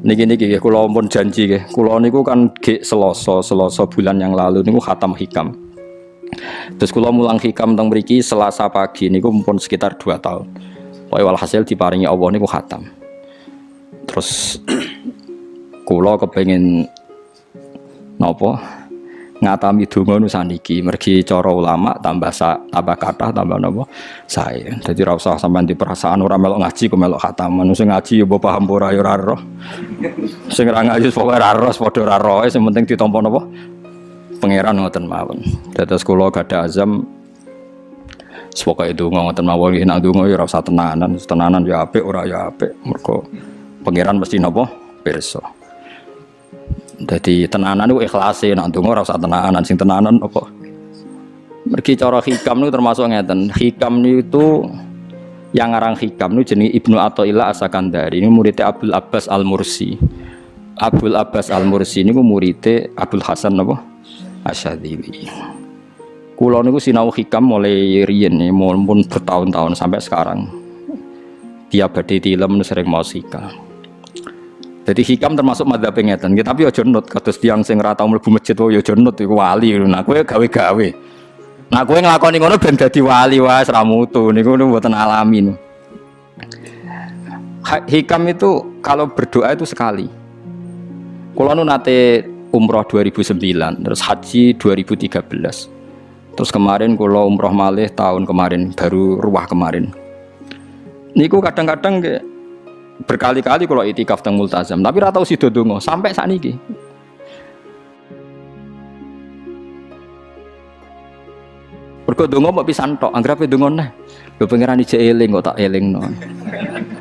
Niki kula pun janji nggih. Kula niku kan gek Selasa bulan yang lalu niku khatam hikam. Terus kula mulang hikam teng mriki Selasa pagi niku pun sekitar 2 tahun. Pokoke walhasil diparingi Allah niku khatam. Terus kula kepengin napa ngatami donga nu saniki mergi cara ulama tambah kathah tambah napa sae. Dadi ora usah sampean di perasaan ora melok ngaji kok melok khataman. Sing ngaji ya mbok paham ora ya ora roh. Sing ora ngaji pokoke ora roh padha ora roh, sing penting ditampa napa pangeran ngoten mawon. Dados kula gadah azam pokoke donga ngoten mawon nek donga ya ora usah tenanan ya apik ora ya apik. Mergo pangeran mesti napa pirsa. Jadi tenanan itu ikhlase, nak ndonga ora usah tenanan, sing tenanan apa? Mergi cara hikam niku termasuk ngeten. Hikam niku yang ngarang hikam niku jenenge Ibnu Athaillah As-Sakandari. Ini muridnya Abdul Abbas Al-Mursi. Abdul Abbas Al-Mursi niku muridnya Abdul Hasan apa? Asyadzili. Kula niku sinau hikam mulai riyen mun bertahun-tahun sampai sekarang. Tiap badhe tilem sering maos hikam. Jadi hikam termasuk madzhab ngeten, tapi aja nut kados tiyang sing ora tau mlebu masjid wae aja nut iku wali. Nah kowe gawe-gawe. Nah kowe nglakoni ngono ben dadi wali wae ora mutu niku mboten alami. Hikam itu kalau berdoa itu sekali. Kula nu nate umroh 2009, terus haji 2013. Terus kemarin kula umroh malih tahun kemarin, baru ruwah kemarin. Niku kadang-kadang berkali-kali kalau itikaf teng multazam, tapi ora tau sida donga sampai sakniki. Mergo donga mbok pisan tok, anggere donga neh. Lho pangeran ijek eling kok tak elingno.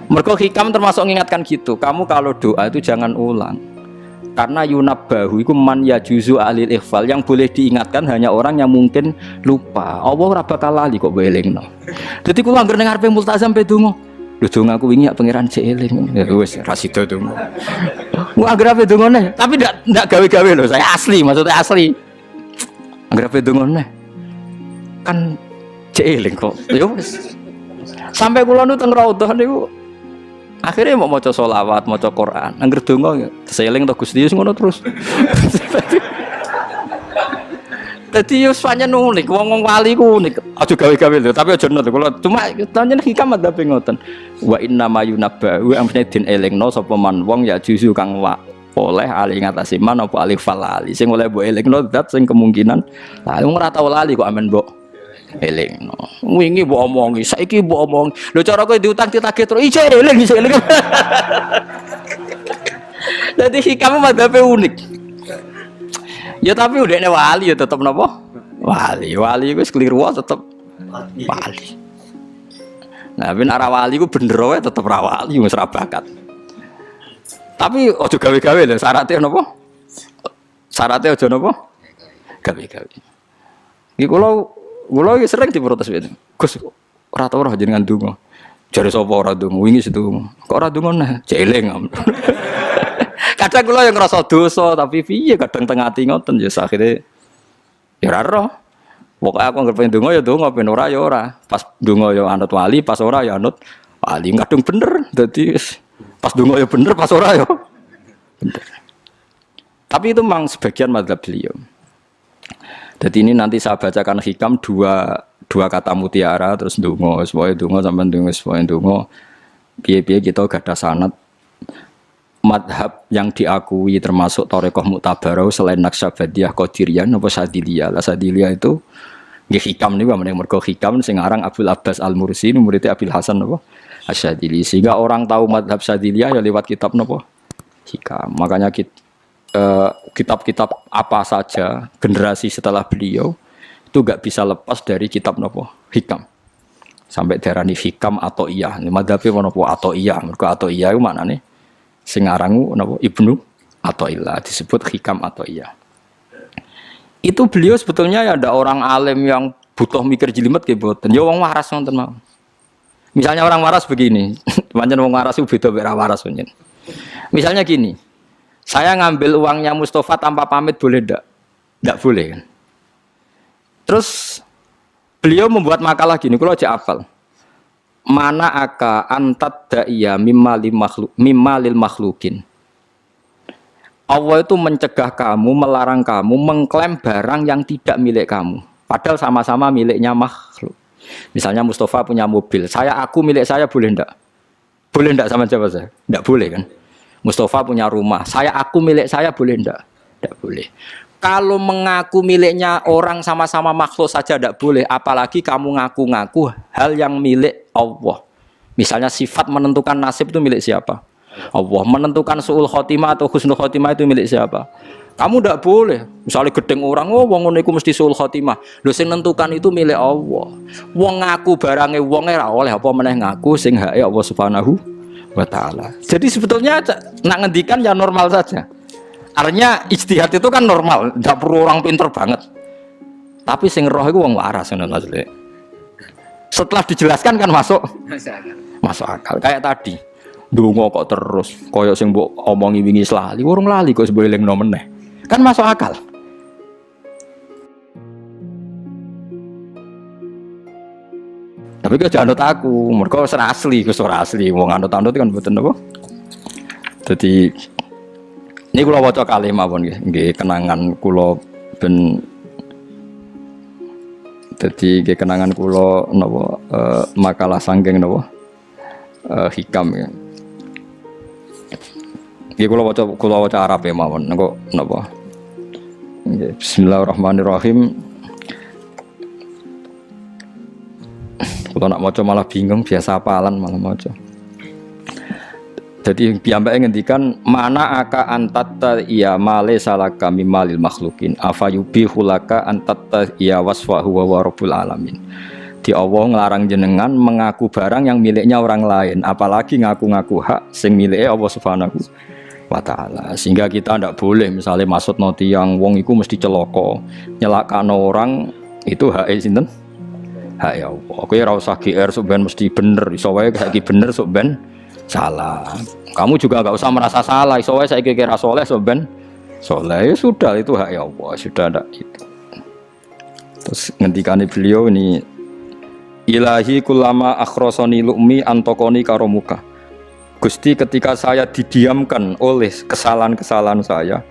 Mergo hikam termasuk mengingatkan gitu. Kamu kalau doa itu jangan ulang. Karena yunabbahu iku man yajuzu alil ikhfal, yang boleh diingatkan hanya orang yang mungkin lupa. Allah ora bakal lali kok mbok elingno. Dadi kula anggere ning ngarepe multazam pe donga. Lho donga aku wingi pangeran cek eling. Ya wis ra sida donga. Mu anggere ape dongane, tapi ndak gawe-gawe lho, saya asli, maksudnya asli. Anggere ape dongane. Kan cek eling kok. Ya wis. Sampai kula nu teng raudhah niku akhirnya mau maca selawat, maca Quran. Anggere donga seeling to Gusti wis ngono terus. Dadi yo pancen unik, wong wali ku unik. Aja gawe-gawe lho, tapi aja nut kula. Cuma pancen hikam ada ngoten. Wa inna mayunabba wa amne den elingno sapa man wong ya juzu kang oleh ali ngatasi man apa alif falali. Sing oleh mbok elingno zat sing kemungkinan lali ora tau lali kok amen mbok elingno. Wingi mbok omongi, saiki mbok omongi. Lho cara kowe diutang ditagih terus isih eling. Dadi hikam madhabe unik. Ya tapi udahnya wali ya tetap napa? Wali itu keliru tetap wali. Nah, ben arah wali ku bener wae tetep ra wali wis ra bakat. Tapi aja gawe-gawe lho, syaratnya napa? Syaratnya aja napa? Gawe-gawe. Iki kula iki sering diprotes wit. Gus ora tau ora jenengan donga. Jare sapa ora donga? Wingi sedonga. Kok ora donga nah? Jeling. Kadang kula yang ngerasa dosa tapi piye kadang teng ati ngoten ya akhire ya ora roh. Pokoke aku anggere pengen donga ya donga, ben ora ya ora. Pas donga ya anut wali, pas ora ya anut wali. Kadang bener. Dadi pas donga ya bener, pas ora ya bener. Tapi itu memang sebagian madzhab beliau. Jadi ini nanti saya bacakan hikam dua kata mutiara terus donga, semuanya donga sampean donga, semuanya donga. Piye-piye kita gadah sanad madhab yang diakui termasuk Thariqah Mu'tabarah selain Naqsyabandiyah, Qadiriyah, apa Sadiliyah. Lah Sadiliyah itu nggih hikam niku mergo hikam sing aran Abdul Abbas Al-Mursi murid Abil Hasan apa Asyadzili. Sehingga orang tahu madhab Sadiliyah ya lewat kitab napa hikam. Makanya kitab-kitab apa saja generasi setelah beliau itu enggak bisa lepas dari kitab napa hikam. Sampai darani hikam atau iya. Madhabe napa atau iya. Mergo atau iya iku maknane sing arangu napa Ibnu Athaillah disebut hikam atau iya. Itu beliau sebetulnya ya ada orang alim yang butuh mikir jelimet nggih mboten. Ya wong waras wonten mawon. Misalnya orang waras begini, pancen wong waras itu beda mek waras pancen. Misalnya gini. Saya ngambil uangnya Mustafa tanpa pamit boleh ndak? Ndak boleh kan. Terus beliau membuat makalah gini, kalau aja hafal. Mana aka antat da'iya mimma lil makhlukin. Allah itu mencegah kamu, melarang kamu mengklaim barang yang tidak milik kamu. Padahal sama-sama miliknya makhluk. Misalnya Mustafa punya mobil, aku milik saya boleh enggak? Boleh enggak sama siapa saya? Enggak boleh kan? Mustafa punya rumah, aku milik saya boleh enggak? Enggak boleh. Kalau mengaku miliknya orang sama-sama makhluk saja enggak boleh, apalagi kamu ngaku-ngaku hal yang milik Allah. Misalnya sifat menentukan nasib itu milik siapa? Allah. Menentukan su'ul khotimah atau husnul khotimah itu milik siapa? Kamu tidak boleh. Misalnya gedeng orang, oh wong ngono iku mesti su'ul khotimah. Lho sing nentukan itu milik Allah. Wong ngaku barange wong ora oleh apa meneh ngaku sing hake Allah Subhanahu wa taala. Jadi sebetulnya nak ngendikan ya normal saja. Artinya ijtihad itu kan normal, tidak perlu orang pinter banget. Tapi sing roh iku wong waras ngono maksudnya. Setelah dijelaskan kan masuk akal. Kayak tadi. Ndonga kok terus koyo sing mbok omongi wingi lali, urung lali kok sebule elingno meneh. Kan masuk akal. Tapi kok jangan anut aku, mergo ora asli, ora asli. Wong anut-anut kan mboten apa. Dadi ini kula waca kalih mawon nggih, kenangan kula ben dadi nggih kenangan kula napa makalah sanggeng napa hikam ya. Iki kula waca Arab ya mawon engko napa. Nggih, bismillahirrahmanirrahim. Kula nak maca malah bingung, biasa hafalan malah maca. Jadi piyambake ngendikan mana aka antatta ya male salaka mimalil makhlukin afayubihu laka antatta ya wasfahu wa rabbul alamin. Di Allah ngelarang jenengan mengaku barang yang miliknya orang lain, apalagi ngaku-ngaku hak sing miliknya Allah Subhanahu wa taala. Sehingga kita ndak boleh misalnya maksud noti yang wong iku mesti celaka, nyelakano orang itu hak sinten? Hak ya Allah. Kowe ora usah GR sok ben mesti bener, iso wae saiki bener sok ben salah. Kamu juga enggak usah merasa salah, iso wae saiki kira saleh sok ben saleh. Ya sudah itu hak ya Allah, sudah ndak itu. Terus ngendikane beliau ini Ilahi kullama akhrosoni lu'mi antokoni karomuka. Gusti ketika saya didiamkan oleh kesalahan-kesalahan saya,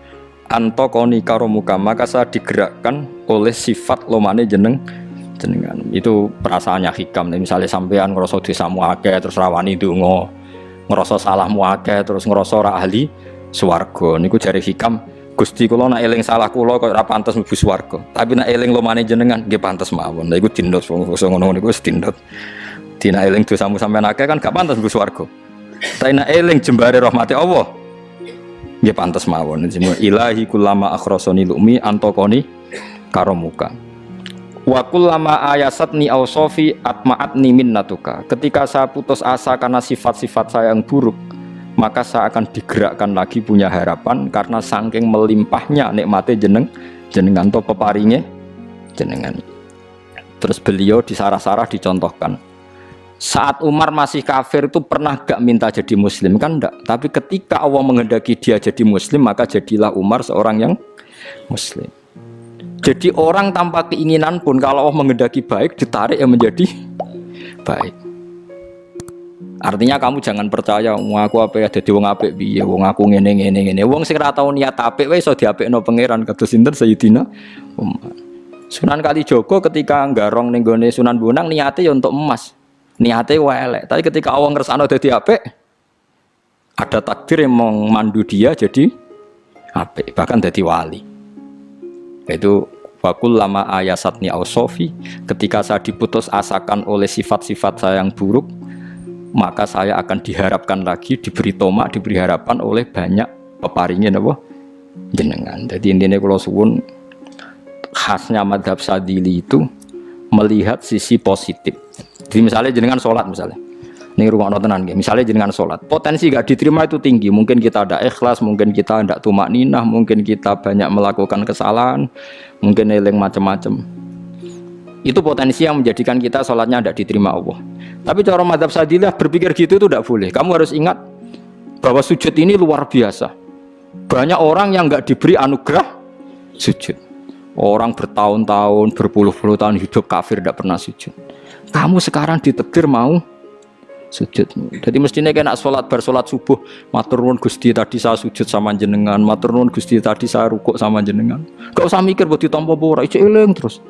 antokoni karomuka, maka saya digerakkan oleh sifat lomane jenengan. Itu perasaannya hikam. Misalnya sampean ngerasa dosamu akeh terus rawani donga, ngerasa salahmu akeh terus ngerasa ora ahli swarga. Niku jare hikam. Gusti kula nak eling salah kula kok ora pantes mlebu swarga. Tapi nak eling lomane jenengan nggih pantes mawon. Lha iku dindot wong ngono niku wis dindot. Dina eling dosamu sampean akeh kan gak pantes mlebu swarga. Tapi nak eling jembare rahmate Allah nggih pantes mawon. Ilahi kullama akhrosoni lu'mi antokoni karomuka. Wa kullama ayasatni ausofi atma'atni minnatuka. Ketika saya putus asa karena sifat-sifat saya yang buruk, maka saya akan digerakkan lagi punya harapan karena saking melimpahnya nikmate jenengan to peparinge jenengan. Terus beliau disarah-sarah dicontohkan. Saat Umar masih kafir itu pernah gak minta jadi muslim kan enggak, tapi ketika Allah menghendaki dia jadi muslim maka jadilah Umar seorang yang muslim. Jadi orang tanpa keinginan pun kalau Allah menghendaki baik ditarik yang menjadi baik. Artinya kamu jangan percaya aku apa ya dadi wong apik piye, wong aku ngene. Wong sing ora tau niat apik wae iso diapikno pangeran kados sinten Sayyidina Umar. Sunan Kalijaga ketika nggarong ning gone Sunan Bonang niate ya untuk emas. Niate wae elek, tapi ketika Allah ngersakno dadi apik ada takdir yang memandu dia jadi apik, bahkan dadi wali. Itu fakul lama ayasatni ausofi, ketika saya diputus asakan oleh sifat-sifat saya yang buruk, maka saya akan diharapkan lagi, diberi tomak, diberi harapan oleh banyak peparingin apa jenengan. Jadi intinya kalau suwun khasnya madhab Sadili itu melihat sisi positif. Jadi misalnya jenengan sholat misalnya, ini rumah tenan, misalnya jenengan sholat, potensi gak diterima itu tinggi. Mungkin kita ada ikhlas, mungkin kita tidak tumak ninah, mungkin kita banyak melakukan kesalahan, mungkin eling macam-macam. Itu potensi yang menjadikan kita sholatnya tidak diterima Allah. Tapi cara madhab Sadilah berpikir gitu itu tidak boleh. Kamu harus ingat bahwa sujud ini luar biasa. Banyak orang yang nggak diberi anugerah sujud. Orang bertahun-tahun, berpuluh-puluh tahun hidup kafir tidak pernah sujud. Kamu sekarang ditakdir mau sujud. Jadi mestinya kena sholat bersolat subuh, matur nuwun Gusti tadi saya sujud sama jenengan, matur nuwun Gusti tadi saya rukuk sama jenengan. Gak usah mikir buat ditampa apa ora, eling terus.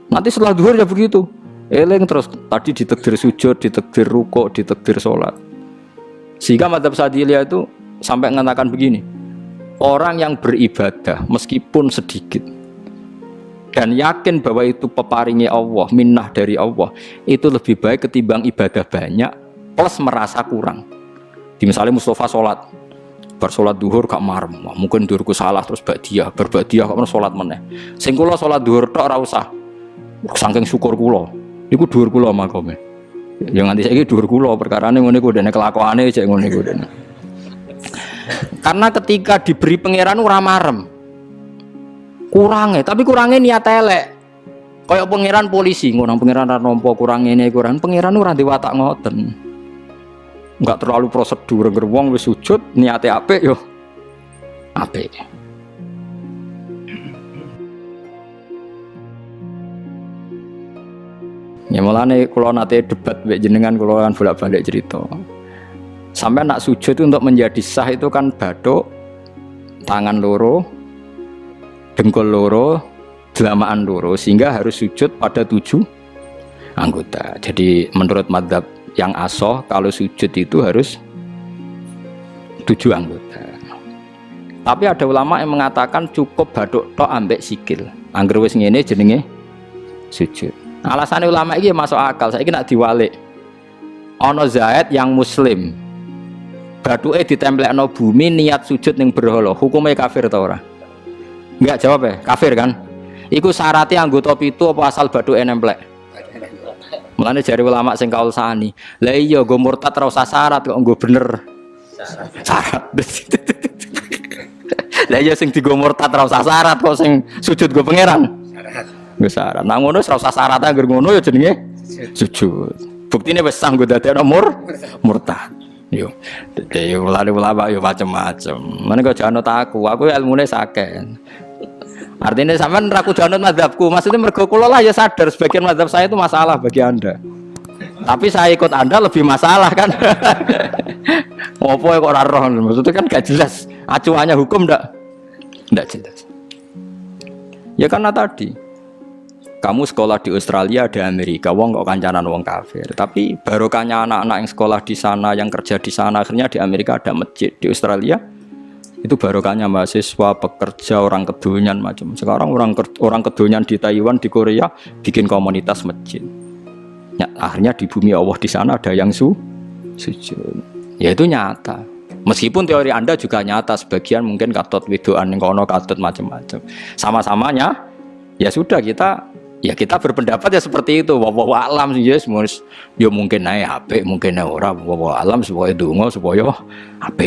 Nanti setelah zuhur ya begitu, eling terus. Tadi ditakdir sujud, ditakdir rukuk, ditakdir sholat. Sehingga madzhab Syadziliyah itu sampai mengatakan begini, orang yang beribadah meskipun sedikit dan yakin bahwa itu peparingi Allah, minnah dari Allah, itu lebih baik ketimbang ibadah banyak plus merasa kurang. Di misalnya Mustafa sholat, bersolat duhur gak marem, mungkin duhurku salah terus ba'diyah, berba'diyah kok sholat meneh. Sing kula sholat duhur tok ora usah, saking syukur kula, iku duhur kula makome. Ya nganti saiki duhur kula perkarane ngene iku dene kelakuane cek ngene iku dene. Karena ketika diberi pangeran ora marem. Kurangnya, tapi kurangnya niat elek. Kayak pangeran polisi, ngurang pangeran ra nampa kurang ini kurang. Pangeran ora diwatak ngoten. Enggak terlalu prosedur, wong wis sujud niate apik yo apik. Ya mulane kula nate debat mbek jenengan kula kan bolak-balik cerita. Sampai nak sujud itu untuk menjadi sah itu kan bathuk, tangan loro, dengkul loro, delamaan loro, sehingga harus sujud pada 7 anggota. Jadi menurut madzhab yang asoh kalau sujud itu harus 7 anggota. Tapi ada ulama yang mengatakan cukup bathuk tok ambek sikil. Angger wis ngene jenenge sujud. Alasannya ulama iki masuk akal. Saiki nak diwalik. Ana Zaid yang muslim. Bathuke ditemplekno bumi niat sujud ning berhala. Hukumnya kafir ta ora? Enggak jawab ya, kafir kan? Iku syaratnya anggota pitu apa asal bathuke nemplek? Mulane jari ulama sing kaul sani. Lah iya nggo murtad ora usah syarat kok nggo bener. Syarat. Lah iya sing digo murtad ora usah syarat kok sing sujud nggo pangeran. Syarat. Nggo syarat. Nah ngono ora usah syarat anggere ngono ya jenenge sujud. Buktine wis sah nggo dadekno murtad. Yo. Dadi ulama yo macam-macam. Mene kok jane aku ilmune sakeh. Artinya sampean ra kudu anut mazhabku. Maksudnya mergo kula lah ya sadar sebagian mazhab saya itu masalah bagi Anda. Tapi saya ikut Anda lebih masalah kan. Ngopo kok ora roh? Maksudnya kan gak jelas. Acuannya hukum ndak jelas. Ya karena tadi kamu sekolah di Australia, di Amerika, wong kok kancanan wong kafir. Tapi barokahnya anak-anak yang sekolah di sana, yang kerja di sana, akhirnya di Amerika ada masjid. Di Australia itu barokahnya mahasiswa, pekerja, orang kedonyan macam. Sekarang orang kedonyan di Taiwan, di Korea bikin komunitas masjid. Ya, akhirnya di bumi Allah di sana ada yang sujud. Ya itu nyata. Meskipun teori Anda juga nyata, sebagian mungkin katut widoan yang kono katut macam-macam. Sama-samanya ya sudah kita berpendapat ya seperti itu. Wallahu a'lam yes, ya mungkin naik HP, mungkin naik ora. Wallahu a'lam supaya donga supaya HP.